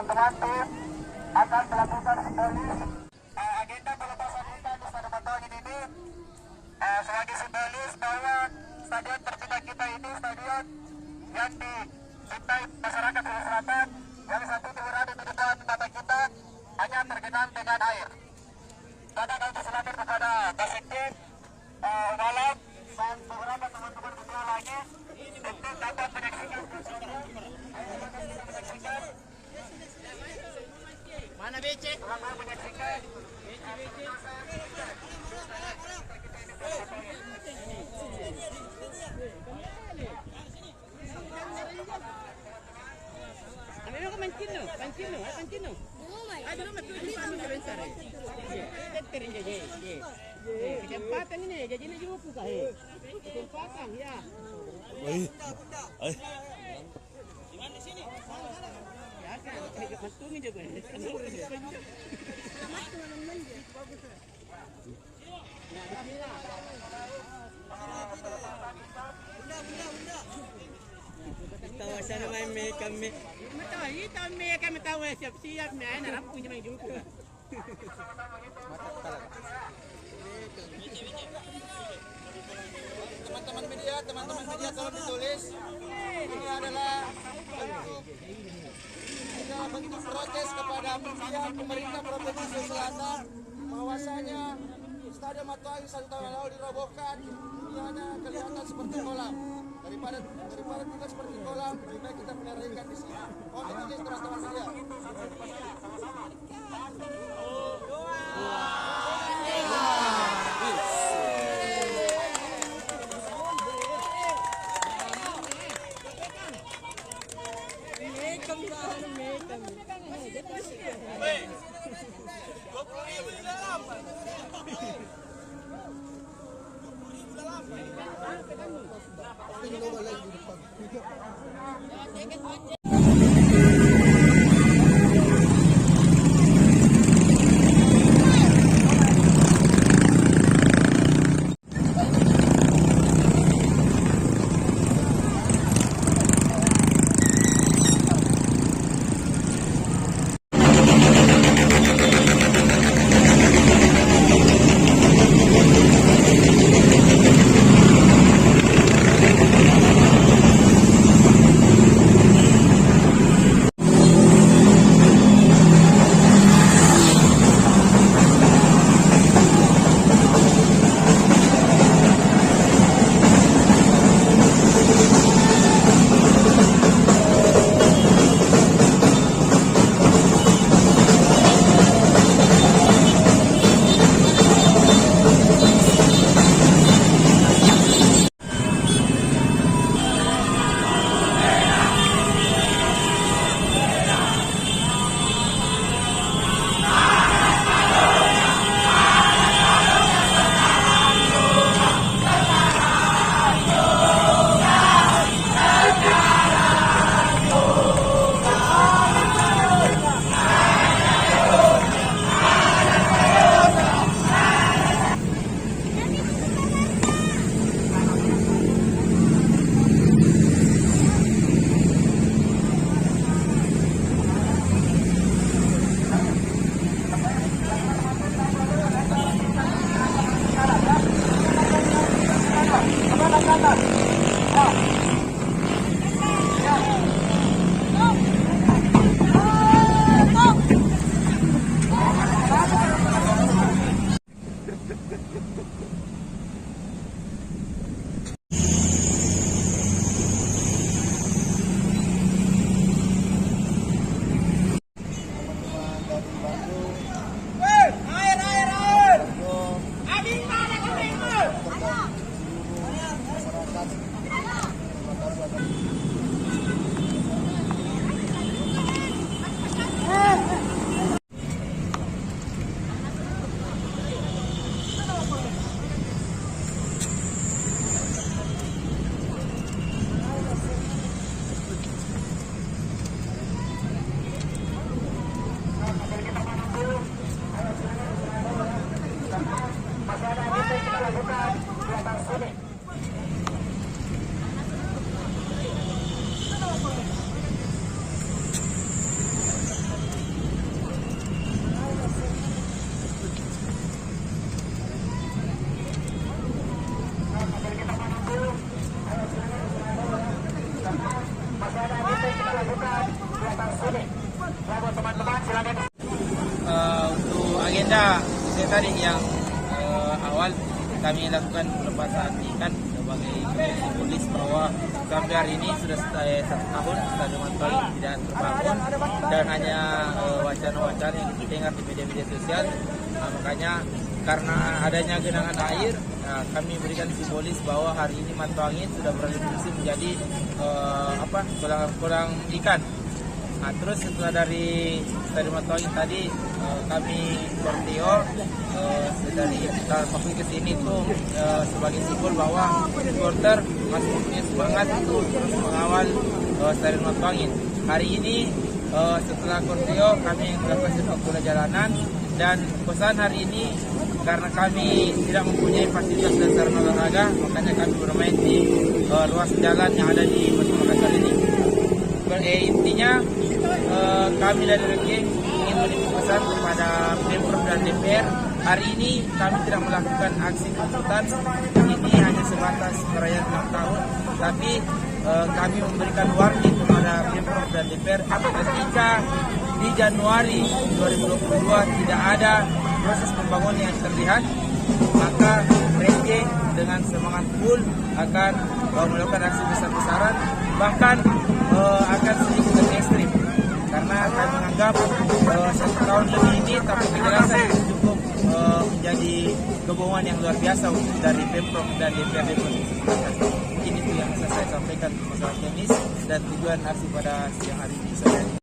teman-teman tim akan melakukan simbolis agenda pelepasan hutan di Stadion Batuangin ini sebagai simbolis bahwa stadion tercinta kita ini stadion yang dicintai masyarakat Sulawesi Selatan, yang satu berada di depan mata kita hanya tergenang dengan air. Tanda kami persilakan kepada Basekjen, Walam, dan beberapa teman-teman ketua lagi untuk dapat menyaksikan. Mana BC? Selamat menyaksikan. Pancino. Ada nama tu di sana sebentar. Terin je. Kecepatan ini jadinya juga buka. Kecepatan ya. Di mana sini? Ya kan, mantungin juga. Tahu sana main kami. Kami tahu siap-siap main harap punya main juga. Teman-teman media tolong ditulis. Ini adalah bentuk protes kepada pihak pemerintah Provinsi Sulawesi Selatan bahwasanya Stadion Batuangin 1 tahun lalu dirobohkan. Ini hanya kelihatan seperti kolam. Daripada tidak seperti kolam, lebih baik kita pelihara di sini. Oh, ditulis teman-teman media. tadi yang awal kami lakukan pelepasan ikan sebagai komisi polis bahwa sampai hari ini sudah 1 tahun Stadion Matuangin tidak terbangun dan hanya wacana-wacana yang kita dengar di media-media sosial. Makanya karena adanya genangan air, kami berikan simbolis bahwa hari ini Matuangin sudah beralih fungsi menjadi kolam ikan. Nah, terus setelah dari Stadion Matuangin tadi kami Korteo dari Taufik ke sini tuh sebagai simbol bahwa supporter masih punya semangat untuk terus mengawal Stadion Matuangin. Hari ini setelah Korteo kami melakukan sepak bola jalanan dan pesan hari ini karena kami tidak mempunyai fasilitas dan sarana olahraga, makanya kami bermain di ruas jalan yang ada di Kota Makassar ini. Intinya kami dari Rege ingin menitip pesan kepada Pemprov dan DPR. Hari ini kami tidak melakukan aksi tuntutan, ini hanya sebatas perayaan 6 tahun, tapi kami memberikan warning kepada Pemprov dan DPR ketika di Januari 2022 tidak ada proses pembangunan yang terlihat, maka Rege dengan semangat full akan melakukan aksi besar-besaran, bahkan akan sedikit lebih ekstrim karena kami menganggap 1 tahun lebih ini tanpa kejelasan itu cukup menjadi kebohongan yang luar biasa dari Pemprov dan DPRD Provinsi Sulawesi. Mungkin itu yang bisa saya sampaikan untuk masalah teknis dan tujuan aksi pada siang hari ini.